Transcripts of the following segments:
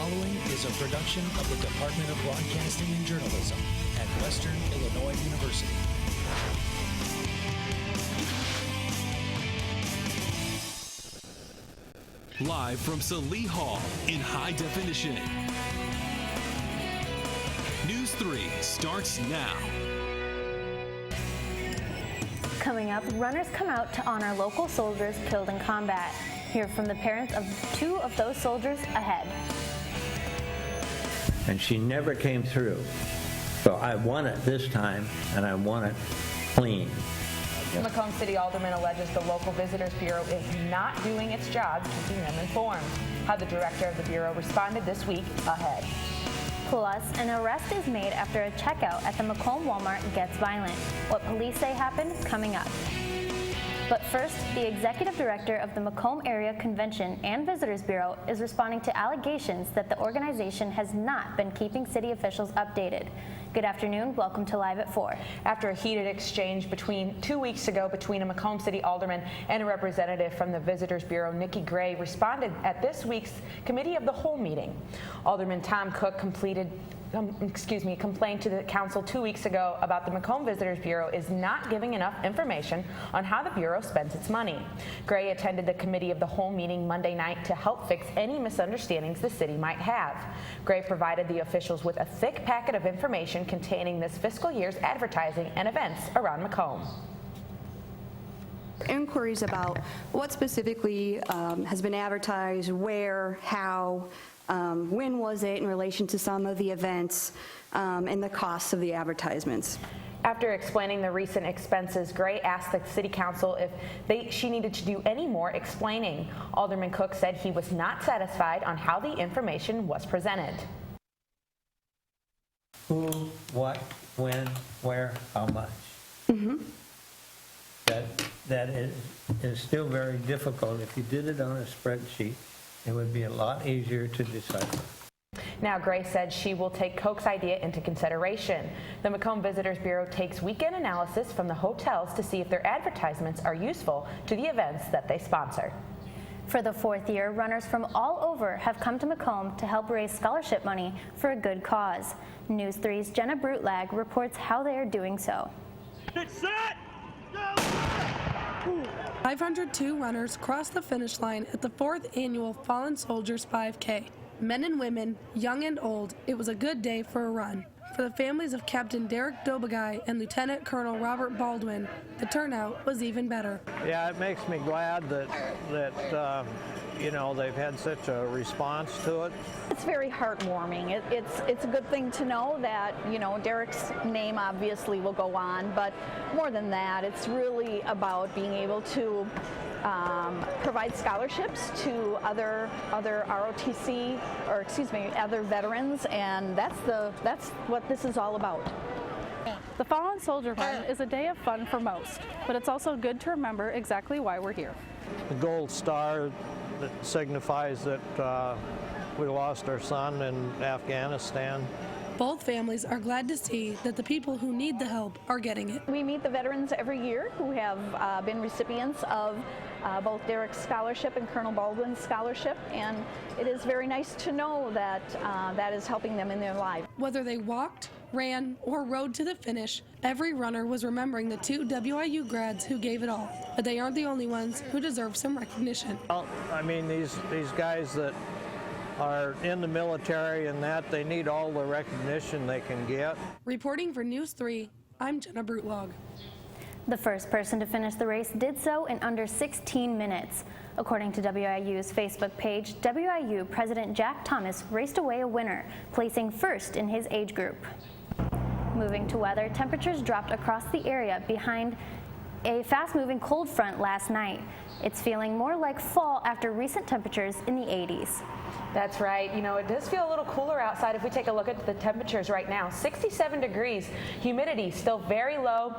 following is a production of the Department of Broadcasting and Journalism at Western Illinois University. Live from Salee Hall in high definition. News 3 starts now. Coming up, runners come out to honor local soldiers killed in combat. Hear from the parents of 2 of those soldiers ahead. And she never came through. So I won it this time, and I won it clean. Macomb City Alderman alleges the local Visitors Bureau is not doing its job keeping them informed. How the director of the Bureau responded this week ahead. Plus, an arrest is made after a checkout at the Macomb Walmart gets violent. What police say happened, coming up. But first, the executive director of the Macomb Area Convention and Visitors Bureau is responding to allegations that the organization has not been keeping city officials updated. Good afternoon. Welcome to Live at 4. After a heated exchange 2 weeks ago between a Macomb City alderman and a representative from the Visitors Bureau, Nikki Gray responded at this week's Committee of the Whole meeting. Alderman Tom Cook complained to the council 2 weeks ago about the Macomb Visitors Bureau is not giving enough information on how the Bureau spends its money. Gray attended the Committee of the Whole meeting Monday night to help fix any misunderstandings the city might have. Gray provided the officials with a thick packet of information containing this fiscal year's advertising and events around Macomb. Inquiries about what specifically has been advertised, where, how, when was it in relation to some of the events, and the costs of the advertisements. After explaining the recent expenses, Gray asked the City Council if she needed to do any more explaining. Alderman Cook said he was not satisfied on how the information was presented. Who, what, when, where, how much. Mm-hmm. That is still very difficult. If you did it on a spreadsheet, it would be a lot easier to decipher. Now, Gray said she will take Coke's idea into consideration. The Macomb Visitors Bureau takes weekend analysis from the hotels to see if their advertisements are useful to the events that they sponsor. For the 4th year, runners from all over have come to Macomb to help raise scholarship money for a good cause. News 3's Jenna Brutlag reports how they are doing so. Get set! Go! 502 runners crossed the finish line at the 4th annual Fallen Soldiers 5K. Men and women, young and old, it was a good day for a run. For the families of Captain Derek Dobagai and Lieutenant Colonel Robert Baldwin, the turnout was even better. Yeah, it makes me glad that they've had such a response to it. It's very heartwarming. It's a good thing to know that, Derek's name obviously will go on, but more than that, it's really about being able to provide scholarships to other ROTC, or other veterans, and that's what this is all about. The Fallen Soldier Run is a day of fun for most, but it's also good to remember exactly why we're here. The gold star that signifies that we lost our son in Afghanistan. Both families are glad to see that the people who need the help are getting it. We meet the veterans every year who have been recipients of both Derek's scholarship and Colonel Baldwin's scholarship, and it is very nice to know that that is helping them in their life. Whether they walked, ran, or rode to the finish, every runner was remembering the 2 WIU grads who gave it all. But they aren't the only ones who deserve some recognition. Well, I mean, these guys that are in the military and that, they need all the recognition they can get. Reporting for News 3, I'm Jenna Brutlag. The first person to finish the race did so in under 16 minutes. According to WIU's Facebook page, WIU President Jack Thomas raced away a winner, placing first in his age group. Moving to weather, temperatures dropped across the area behind a fast-moving cold front last night. It's feeling more like fall after recent temperatures in the 80s. That's right. It does feel a little cooler outside if we take a look at the temperatures right now. 67 degrees. Humidity still very low.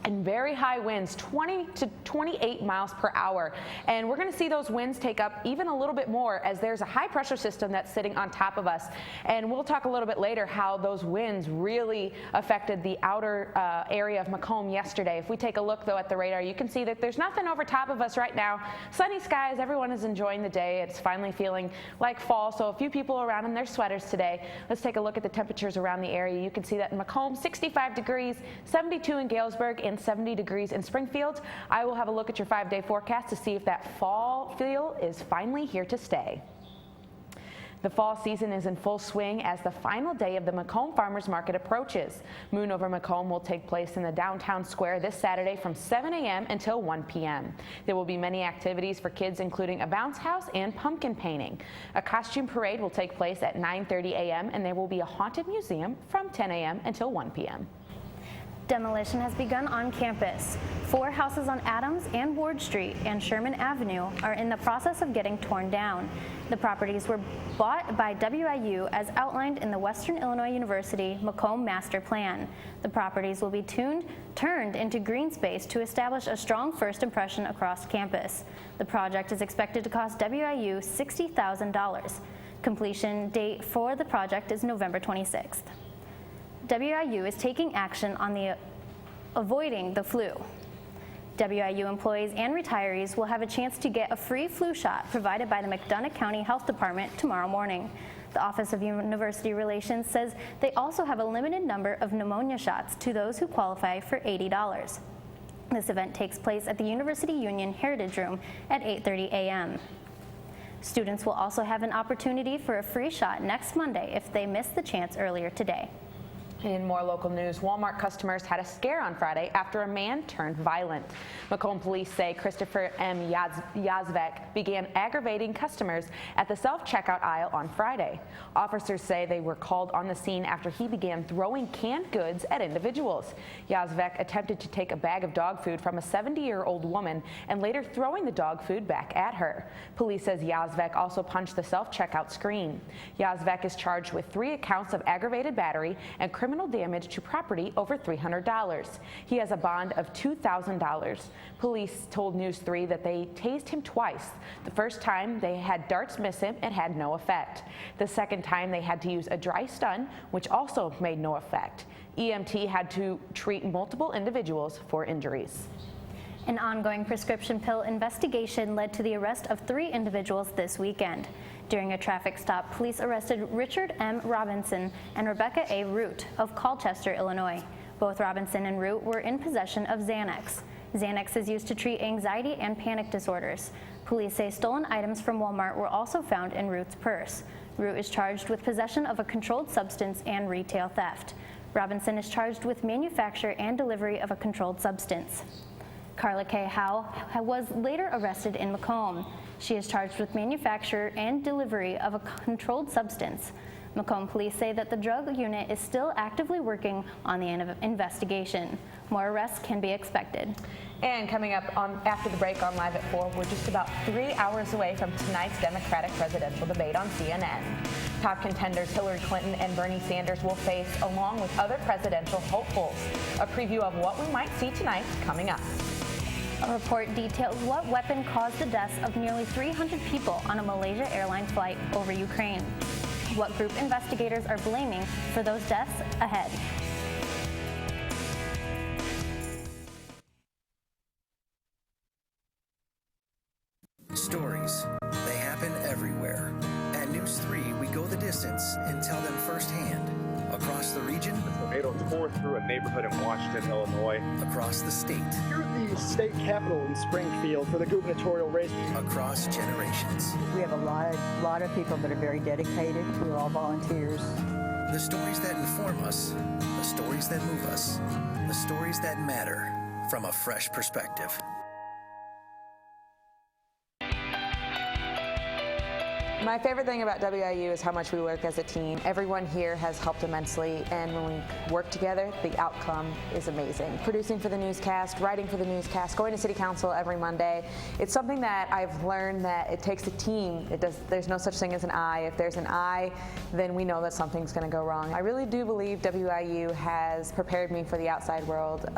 and very high winds, 20 to 28 miles per hour. And we're going to see those winds take up even a little bit more as there's a high pressure system that's sitting on top of us. And we'll talk a little bit later how those winds really affected the outer area of Macomb yesterday. If we take a look though at the radar, you can see that there's nothing over top of us right now. Sunny skies, everyone is enjoying the day. It's finally feeling like fall, so a few people around in their sweaters today. Let's take a look at the temperatures around the area. You can see that in Macomb, 65 degrees, 72 in Galesburg, and 70 degrees in Springfield. I will have a look at your 5-day forecast to see if that fall feel is finally here to stay. The fall season is in full swing as the final day of the Macomb Farmers Market approaches. Moon Over Macomb will take place in the downtown square this Saturday from 7 a.m. until 1 p.m. There will be many activities for kids, including a bounce house and pumpkin painting. A costume parade will take place at 9:30 a.m. and there will be a haunted museum from 10 a.m. until 1 p.m. Demolition has begun on campus. 4 houses on Adams and Ward Street and Sherman Avenue are in the process of getting torn down. The properties were bought by WIU as outlined in the Western Illinois University Macomb Master Plan. The properties will be turned into green space to establish a strong first impression across campus. The project is expected to cost WIU $60,000. Completion date for the project is November 26th. WIU is taking action on avoiding the flu. WIU employees and retirees will have a chance to get a free flu shot provided by the McDonough County Health Department tomorrow morning. The Office of University Relations says they also have a limited number of pneumonia shots to those who qualify for $80. This event takes place at the University Union Heritage Room at 8:30 a.m. Students will also have an opportunity for a free shot next Monday if they missed the chance earlier today. In more local news, Walmart customers had a scare on Friday after a man turned violent. Macomb police say Christopher M. Yazvek began aggravating customers at the self-checkout aisle on Friday. Officers say they were called on the scene after he began throwing canned goods at individuals. Yazvek attempted to take a bag of dog food from a 70-year-old woman and later throwing the dog food back at her. Police says Yazvek also punched the self-checkout screen. Yazvek is charged with 3 accounts of aggravated battery and criminal damage to property over $300. He has a bond of $2,000. Police told NEWS3 that they tased him twice. The first time they had darts miss him and had no effect. The second time they had to use a dry stun, which also made no effect. EMT had to treat multiple individuals for injuries. An ongoing prescription pill investigation led to the arrest of 3 individuals this weekend. During a traffic stop, police arrested Richard M. Robinson and Rebecca A. Root of Colchester, Illinois. Both Robinson and Root were in possession of Xanax. Xanax is used to treat anxiety and panic disorders. Police say stolen items from Walmart were also found in Root's purse. Root is charged with possession of a controlled substance and retail theft. Robinson is charged with manufacture and delivery of a controlled substance. Carla K. Howe was later arrested in Macomb. She is charged with manufacture and delivery of a controlled substance. Macomb police say that the drug unit is still actively working on the investigation. More arrests can be expected. And coming up after the break on Live at 4, we're just about 3 hours away from tonight's Democratic presidential debate on CNN. Top contenders Hillary Clinton and Bernie Sanders will face, along with other presidential hopefuls. A preview of what we might see tonight coming up. A report details what weapon caused the deaths of nearly 300 people on a Malaysia Airlines flight over Ukraine. What group investigators are blaming for those deaths ahead. Stories. They happen everywhere. At NEWS3, we go the distance and tell them firsthand. Across the region. The tornado tore through a neighborhood in Washington, Illinois. Across the state. Here at the state capitol in Springfield for the gubernatorial race. Across generations. We have a lot of people that are very dedicated. We're all volunteers. The stories that inform us, the stories that move us, the stories that matter from a fresh perspective. My favorite thing about WIU is how much we work as a team. Everyone here has helped immensely, and when we work together, the outcome is amazing. Producing for the newscast, writing for the newscast, going to City Council every Monday. It's something that I've learned that it takes a team. There's no such thing as an I. If there's an I, then we know that something's going to go wrong. I really do believe WIU has prepared me for the outside world.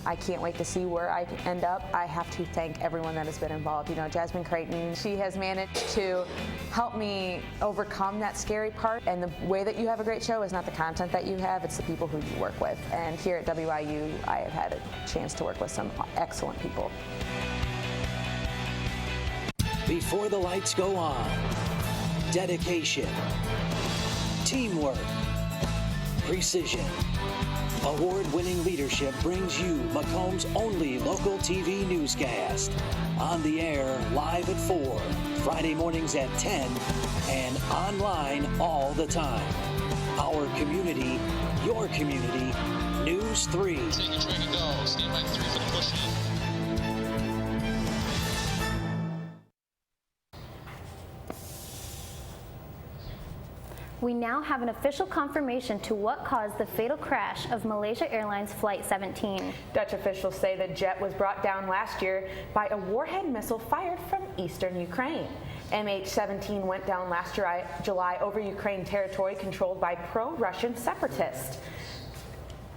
I can't wait to see where I end up. I have to thank everyone that has been involved. You know, Jasmine Creighton, she has managed to help me overcome that scary part. And the way that you have a great show is not the content that you have, it's the people who you work with. And here at WIU, I have had a chance to work with some excellent people. Before the lights go on, dedication, teamwork, precision. Award-winning leadership brings you Macomb's only local TV newscast. On the air, live at 4, Friday mornings at 10, and online all the time. Our community, your community, News 3. Take your train and go. Stand by 3 for the push in. We now have an official confirmation to what caused the fatal crash of Malaysia Airlines Flight 17. Dutch officials say the jet was brought down last year by a warhead missile fired from eastern Ukraine. MH17 went down last July over Ukraine territory controlled by pro-Russian separatists.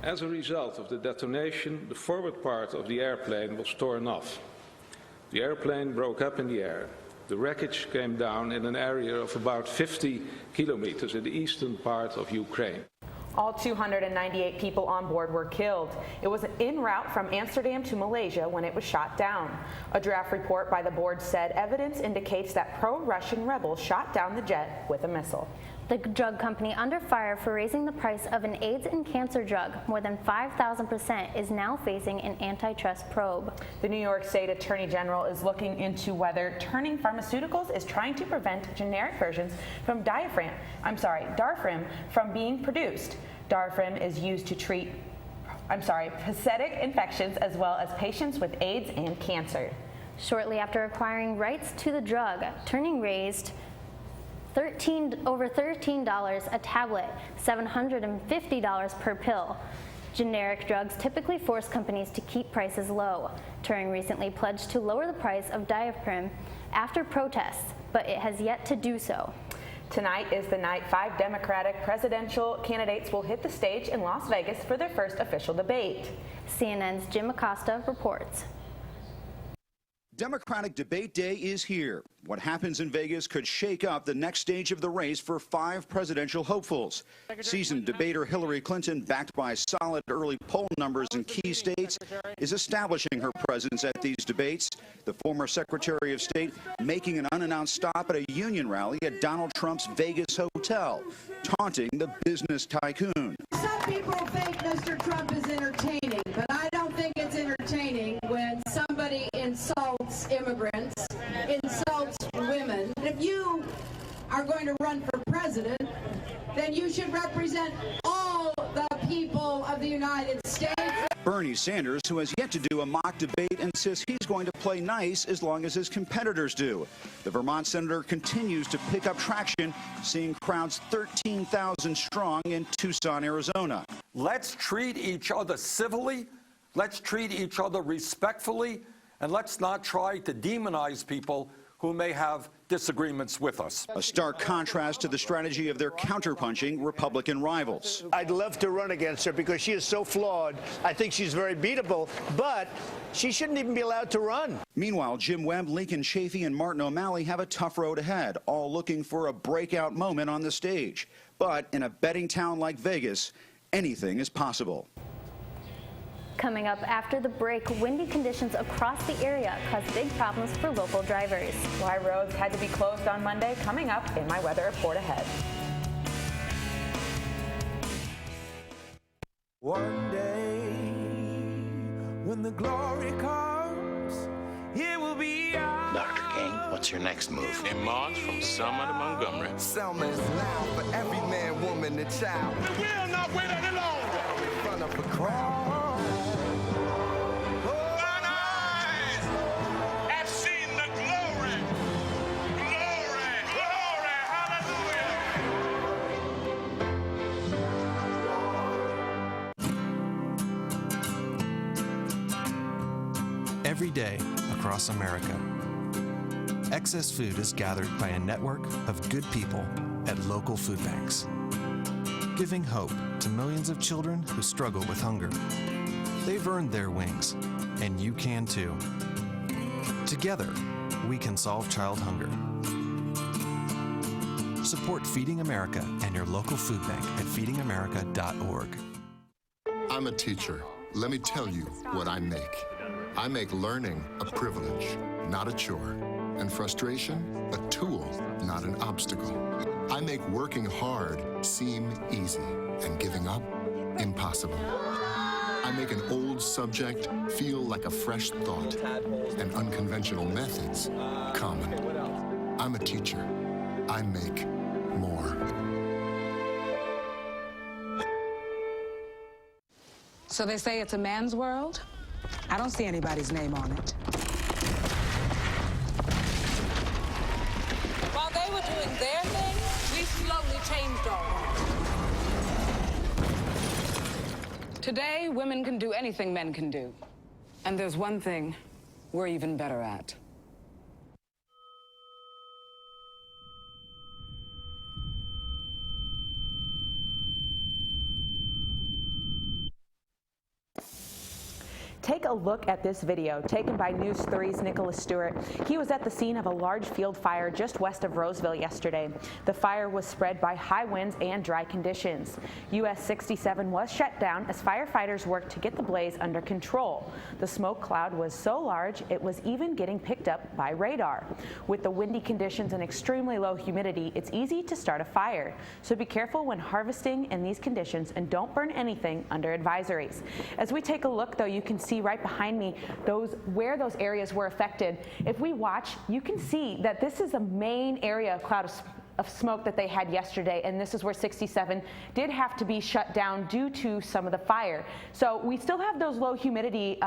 As a result of the detonation, the forward part of the airplane was torn off. The airplane broke up in the air. The wreckage came down in an area of about 50 kilometers in the eastern part of Ukraine. All 298 people on board were killed. It was en route from Amsterdam to Malaysia when it was shot down. A draft report by the board said evidence indicates that pro-Russian rebels shot down the jet with a missile. The drug company under fire for raising the price of an AIDS and cancer drug more than 5,000% is now facing an antitrust probe. The New York State Attorney General is looking into whether Turning Pharmaceuticals is trying to prevent generic versions from Darfrim from being produced. Darfrim is used to treat parasitic infections as well as patients with AIDS and cancer. Shortly after acquiring rights to the drug, Turning raised over $13 a tablet, $750 per pill. Generic drugs typically force companies to keep prices low. Turing recently pledged to lower the price of Darfrim after protests, but it has yet to do so. Tonight is the night 5 Democratic presidential candidates will hit the stage in Las Vegas for their first official debate. CNN's Jim Acosta reports. Democratic Debate Day is here. What happens in Vegas could shake up the next stage of the race for 5 presidential hopefuls. Seasoned debater Hillary Clinton, backed by solid early poll numbers in key states, is establishing her presence at these debates. The former Secretary of State making an unannounced stop at a union rally at Donald Trump's Vegas hotel, taunting the business tycoon. Some people think Mr. Trump is entertaining, but I don't think it's entertaining when somebody insults immigrants, insults women. If you are going to run for president, then you should represent all the people of the United States. Bernie Sanders, who has yet to do a mock debate, insists he's going to play nice as long as his competitors do. The Vermont senator continues to pick up traction, seeing crowds 13,000 strong in Tucson, Arizona. Let's treat each other civilly, let's treat each other respectfully, and let's not try to demonize people who may have disagreements with us. A stark contrast to the strategy of their counterpunching Republican rivals. I'd love to run against her because she is so flawed. I think she's very beatable, but she shouldn't even be allowed to run. Meanwhile, Jim Webb, Lincoln Chafee, and Martin O'Malley have a tough road ahead, all looking for a breakout moment on the stage. But in a betting town like Vegas, anything is possible. Coming up after the break, windy conditions across the area cause big problems for local drivers. Why roads had to be closed on Monday, coming up in my weather report ahead. One day, when the glory comes, it will be ours. Dr. King, what's your next move? In March from Selma to Montgomery. Selma is loud for every man, woman, and child. We will not wait any longer. In front of a crowd. every day across America. Excess food is gathered by a network of good people at local food banks, giving hope to millions of children who struggle with hunger. They've earned their wings, and you can too. Together, we can solve child hunger. Support Feeding America and your local food bank at feedingamerica.org. I'm a teacher. Let me tell you what I make. I make learning a privilege, not a chore, and frustration a tool, not an obstacle. I make working hard seem easy and giving up impossible. I make an old subject feel like a fresh thought and unconventional methods common. I'm a teacher. I make more. So they say it's a man's world? I don't see anybody's name on it. While they were doing their thing, we slowly changed ours. Today, women can do anything men can do. And there's one thing we're even better at. Take a look at this video taken by News 3's Nicholas Stewart. He was at the scene of a large field fire just west of Roseville yesterday. The fire was spread by high winds and dry conditions. US 67 was shut down as firefighters worked to get the blaze under control. The smoke cloud was so large it was even getting picked up by radar. With the windy conditions and extremely low humidity, it's easy to start a fire. So be careful when harvesting in these conditions and don't burn anything under advisories. As we take a look, though, you can see right behind me where those areas were affected. If we watch, you can see that this is the main area of cloud of smoke that they had yesterday, and this is where 67 did have to be shut down due to some of the fire. So we still have those low humidity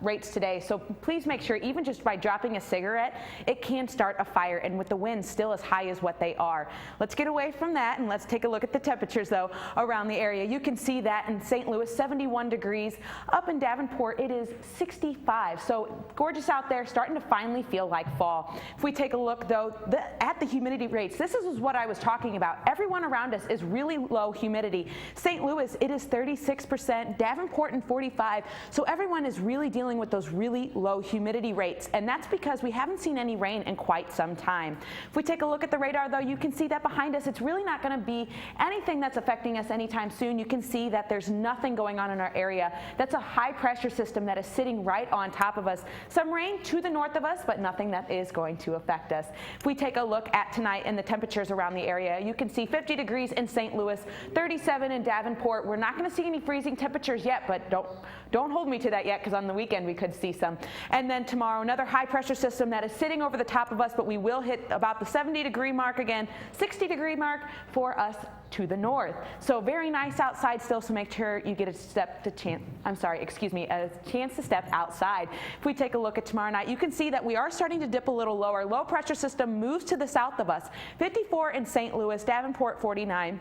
rates today, so please make sure, even just by dropping a cigarette, it can start a fire, and with the winds still as high as what they are. Let's get away from that and let's take a look at the temperatures, though, around the area. You can see that in St. Louis, 71 degrees. Up in Davenport, it is 65. So gorgeous out there, starting to finally feel like fall. If we take a look, though, at the humidity rates, this is what I was talking about. Everyone around us is really low humidity. St. Louis, it is 36%, Davenport and 45%. So everyone is really dealing with those really low humidity rates, and that's because we haven't seen any rain in quite some time. If we take a look at the radar, though, you can see that behind us, it's really not going to be anything that's affecting us anytime soon. You can see that there's nothing going on in our area. That's a high pressure system that is sitting right on top of us. Some rain to the north of us, but nothing that is going to affect us. If we take a look at tonight and the temperatures around the area, you can see 50 degrees in St. Louis, 37 in Davenport. We're not going to see any freezing temperatures yet, but don't hold me to that yet, because on the weekend we could see some. And then tomorrow, another high pressure system that is sitting over the top of us, but we will hit about the 70 degree mark again, 60 degree mark for us to the north. So very nice outside still, so make sure you get a chance to step outside. If we take a look at tomorrow night, you can see that we are starting to dip a little lower. Low pressure system moves to the south of us. 54 in St. Louis, Davenport 49.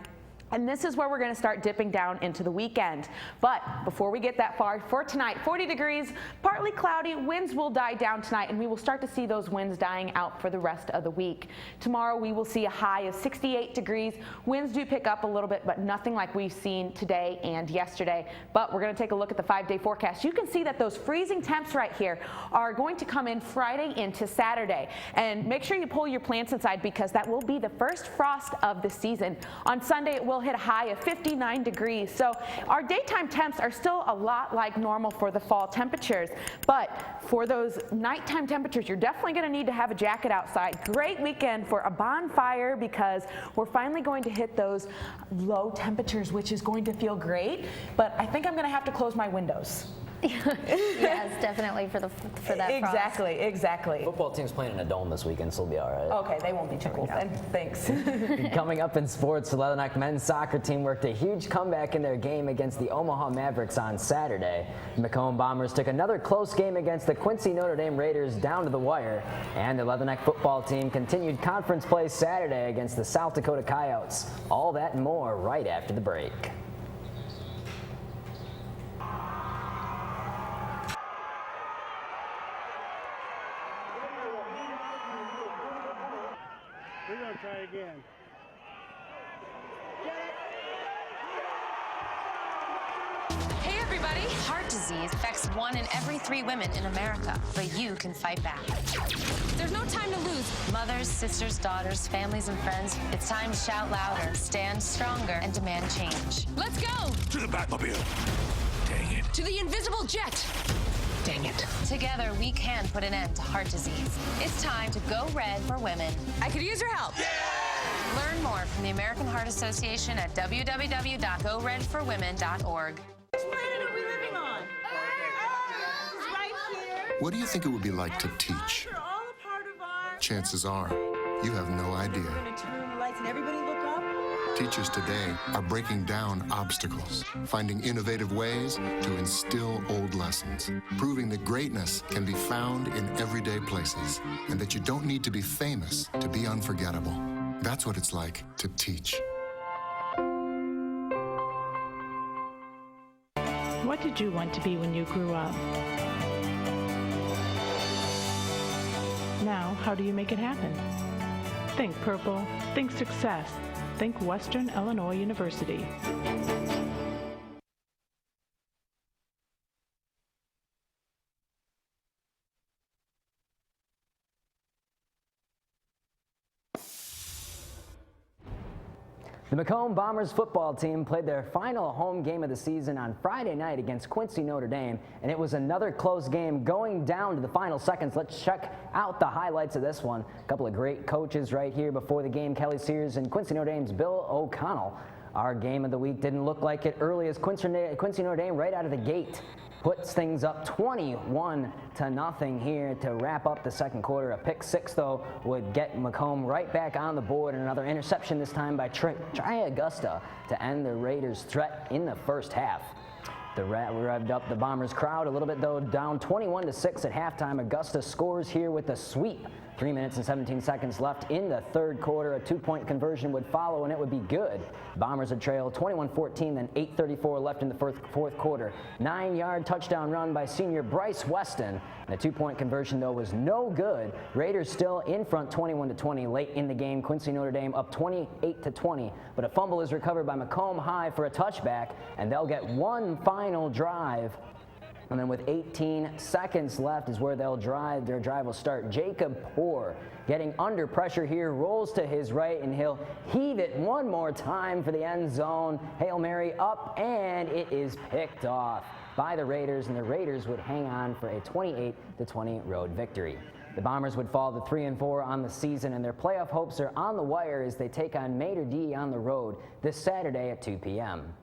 And this is where we're going to start dipping down into the weekend. But before we get that far, for tonight, 40 degrees, partly cloudy, winds will die down tonight, and we will start to see those winds dying out for the rest of the week. Tomorrow we will see a high of 68 degrees. Winds do pick up a little bit, but nothing like we've seen today and yesterday. But we're going to take a look at the 5-day forecast. You can see that those freezing temps right here are going to come in Friday into Saturday. And make sure you pull your plants inside, because that will be the first frost of the season. On Sunday, it will hit a high of 59 degrees. So our daytime temps are still a lot like normal for the fall temperatures, but for those nighttime temperatures, you're definitely going to need to have a jacket outside. Great weekend for a bonfire, because we're finally going to hit those low temperatures, which is going to feel great, but I think I'm going to have to close my windows. Yes, definitely for that frost. Exactly. Football team's playing in a dome this weekend, so it'll be all right. Okay, they won't be too cold then. Thanks. Coming up in sports, the Leatherneck men's soccer team worked a huge comeback in their game against the Omaha Mavericks on Saturday. The Macomb Bombers took another close game against the Quincy Notre Dame Raiders down to the wire, and the Leatherneck football team continued conference play Saturday against the South Dakota Coyotes. All that and more right after the break. to try again. Hey everybody! Heart disease affects 1 in every 3 women in America, but you can fight back. There's no time to lose. Mothers, sisters, daughters, families, and friends, it's time to shout louder, stand stronger, and demand change. Let's go! To the Batmobile. Dang it. To the invisible jet! Dang it. Together, we can put an end to heart disease. It's time to go red for women. I could use your help. Yeah! Learn more from the American Heart Association at www.goredforwomen.org. Which planet are we living on? Right here. What do you think it would be like to teach? They're all a part of our... Chances are, you have no idea. We're going to turn on the lights and everybody look up. Teachers today are breaking down obstacles, finding innovative ways to instill old lessons, proving that greatness can be found in everyday places, and that you don't need to be famous to be unforgettable. That's what it's like to teach. What did you want to be when you grew up? Now, how do you make it happen? Think purple, think success, think Western Illinois University. The Macomb Bombers football team played their final home game of the season on Friday night against Quincy Notre Dame, and it was another close game going down to the final seconds. Let's check out the highlights of this one. A couple of great coaches right here before the game, Kelly Sears and Quincy Notre Dame's Bill O'Connell. Our game of the week didn't look like it early as Quincy Notre Dame right out of the gate puts things up 21-0 here to wrap up the second quarter. A pick six, though, would get Macomb right back on the board, and another interception this time by Trey Augusta to end the Raiders' threat in the first half. The revved up the Bombers crowd a little bit, though, down 21-6 at halftime. Augusta scores here with a sweep. 3 minutes and 17 seconds left in the third quarter. A two-point conversion would follow, and it would be good. Bombers would trail 21-14, then 8:34 left in the fourth quarter. 9-yard touchdown run by senior Bryce Weston. The two-point conversion, though, was no good. Raiders still in front 21-20 late in the game. Quincy Notre Dame up 28-20, but a fumble is recovered by Macomb High for a touchback, and they'll get one final drive. And then with 18 seconds left is where they'll drive. Their drive will start. Jacob Poor getting under pressure here, rolls to his right, and he'll heave it one more time for the end zone. Hail Mary up, and it is picked off by the Raiders, and the Raiders would hang on for a 28-20 road victory. The Bombers would fall to 3-4 on the season, and their playoff hopes are on the wire as they take on Mater D on the road this Saturday at 2 p.m.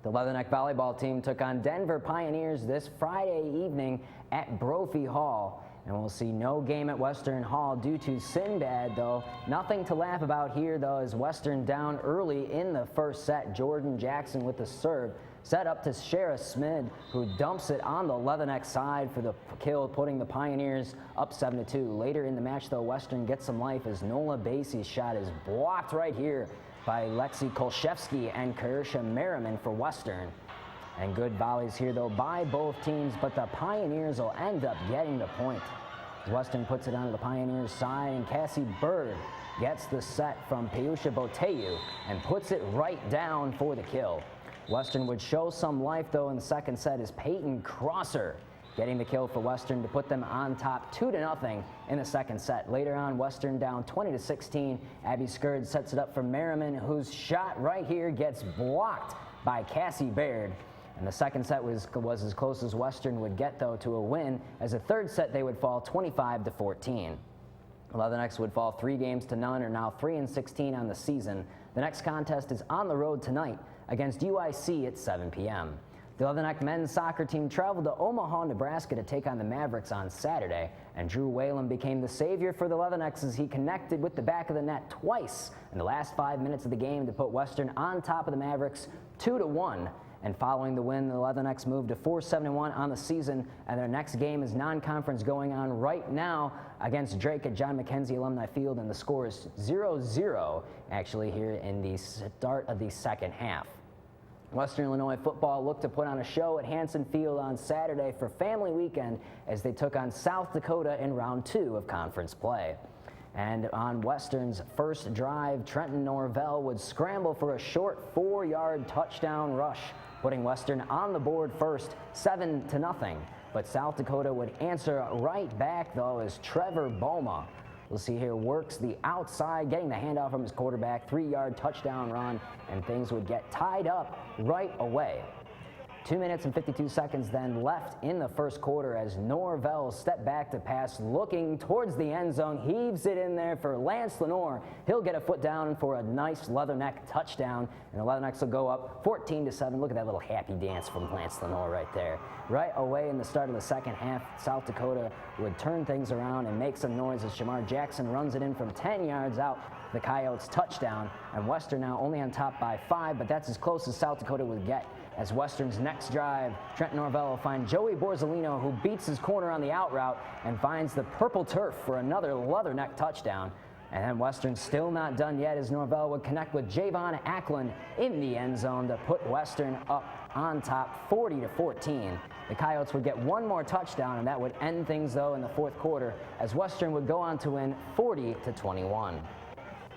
The Leatherneck volleyball team took on Denver Pioneers this Friday evening at Brophy Hall. And we'll see no game at Western Hall due to Sinbad, though. Nothing to laugh about here, though, as Western down early in the first set. Jordan Jackson with the serve. Set up to Shara Smid, who dumps it on the Leatherneck side for the kill, putting the Pioneers up 7-2. Later in the match, though, Western gets some life as Nola Basie's shot is blocked right here by Lexi Kolszewski and Karisha Merriman for Western. And good volleys here, though, by both teams, but the Pioneers will end up getting the point. Western puts it onto the Pioneers' side, and Cassie Bird gets the set from Peyusha Boteyu and puts it right down for the kill. Western would show some life, though, in the second set as Peyton Crosser getting the kill for Western to put them on top 2-0 in the second set. Later on, Western down 20-16. Abby Skurd sets it up for Merriman, whose shot right here gets blocked by Cassie Baird. And the second set was as close as Western would get, though, to a win. As a third set, they would fall 25-14. Leathernecks would fall 3-0 are now 3-16 on the season. The next contest is on the road tonight against UIC at 7 p.m. The Leatherneck men's soccer team traveled to Omaha, Nebraska to take on the Mavericks on Saturday, and Drew Whalen became the savior for the Leathernecks as he connected with the back of the net twice in the last 5 minutes of the game to put Western on top of the Mavericks 2-1. And following the win, the Leathernecks moved to 4-71 on the season, and their next game is non-conference going on right now against Drake at John McKenzie Alumni Field, and the score is 0-0 actually here in the start of the second half. Western Illinois football looked to put on a show at Hanson Field on Saturday for family weekend as they took on South Dakota in round 2 of conference play. And on Western's first drive, Trenton Norvell would scramble for a short 4-yard touchdown rush, putting Western on the board first, 7-0. But South Dakota would answer right back, though, as Trevor Boma, we'll see here, works the outside, getting the handoff from his quarterback, 3-yard touchdown run, and things would get tied up right away. 2 minutes and 52 seconds then left in the first quarter as Norvell stepped back to pass, looking towards the end zone, heaves it in there for Lance Lenore. He'll get a foot down for a nice Leatherneck touchdown, and the Leathernecks will go up 14-7. Look at that little happy dance from Lance Lenore right there. Right away in the start of the second half, South Dakota would turn things around and make some noise as Shamar Jackson runs it in from 10 yards out. The Coyotes touchdown, and Western now only on top by 5, but that's as close as South Dakota would get. As Western's next drive, Trent Norvell will find Joey Borzolino, who beats his corner on the out route and finds the purple turf for another Leatherneck touchdown. And then Western's still not done yet as Norvell would connect with Javon Ackland in the end zone to put Western up on top 40-14. The Coyotes would get one more touchdown, and that would end things, though, in the fourth quarter as Western would go on to win 40-21.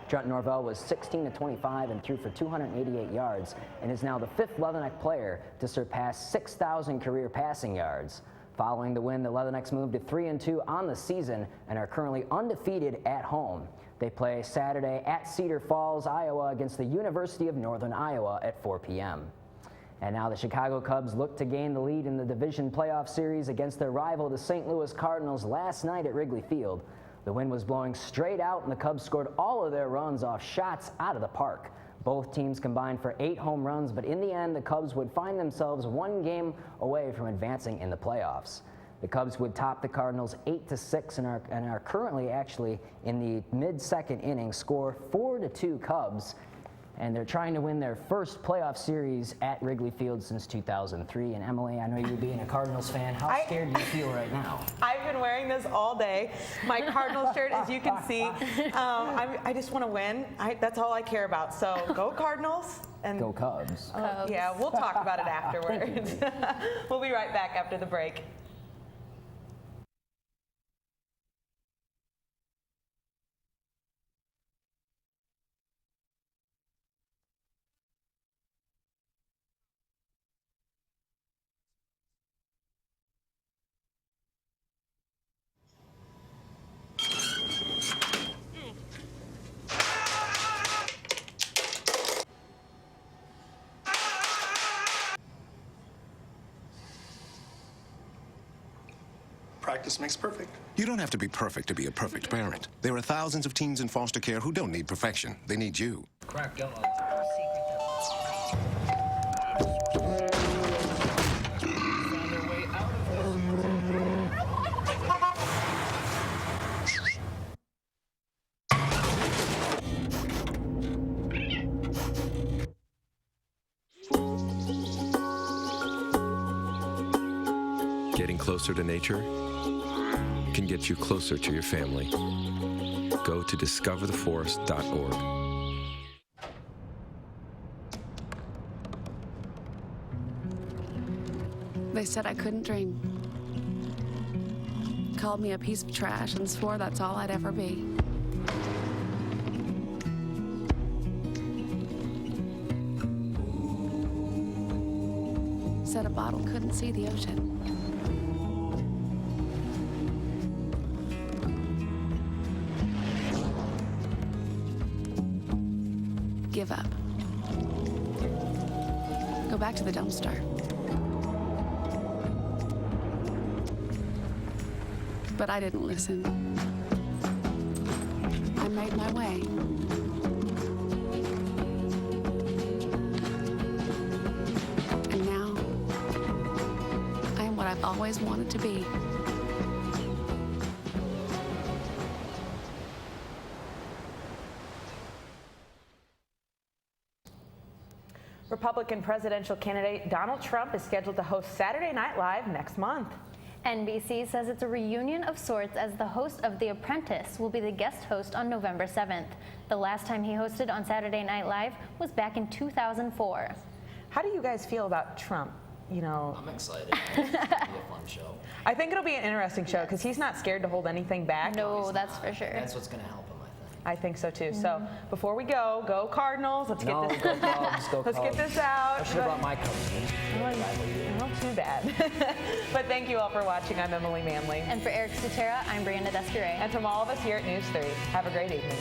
Trent Norvell was 16-25 and threw for 288 yards and is now the 5th Leatherneck player to surpass 6,000 career passing yards. Following the win, the Leathernecks moved to 3-2 on the season and are currently undefeated at home. They play Saturday at Cedar Falls, Iowa against the University of Northern Iowa at 4 p.m. And now the Chicago Cubs look to gain the lead in the division playoff series against their rival, the St. Louis Cardinals, last night at Wrigley Field. The wind was blowing straight out, and the Cubs scored all of their runs off shots out of the park. Both teams combined for 8 home runs, but in the end, the Cubs would find themselves one game away from advancing in the playoffs. The Cubs would top the Cardinals 8-6 and are currently actually in the mid-second inning, score 4-2 Cubs. And they're trying to win their first playoff series at Wrigley Field since 2003. And Emily, I know you being a Cardinals fan, how scared do you feel right now? I've been wearing this all day. My Cardinals shirt, as you can see. I just want to win. That's all I care about. So go Cardinals. And go Cubs. Yeah, we'll talk about it afterwards. We'll be right back after the break. Practice makes perfect. You don't have to be perfect to be a perfect parent. There are thousands of teens in foster care who don't need perfection. They need you. Crack yellow. Getting closer to nature can get you closer to your family. Go to discovertheforest.org. They said I couldn't dream. Called me a piece of trash and swore that's all I'd ever be. Said a bottle couldn't see the ocean. Give up. Go back to the dumpster. But I didn't listen. I made my way. And now, I am what I've always wanted to be. Republican presidential candidate Donald Trump is scheduled to host Saturday Night Live next month. NBC says it's a reunion of sorts as the host of The Apprentice will be the guest host on November 7th. The last time he hosted on Saturday Night Live was back in 2004. How do you guys feel about Trump? You know, I'm excited. It'll be a fun show. I think it'll be an interesting show because he's not scared to hold anything back. No, that's for sure. That's what's going to help I think so too. So before we go Cardinals. Let's get this. Go Cubs, go Let's get Cubs. this out. I should have brought my Cubs. Well, too bad. But thank you all for watching. I'm Emily Manley. And for Eric Stutera, I'm Brianna Descaray. And from all of us here at News 3, have a great evening.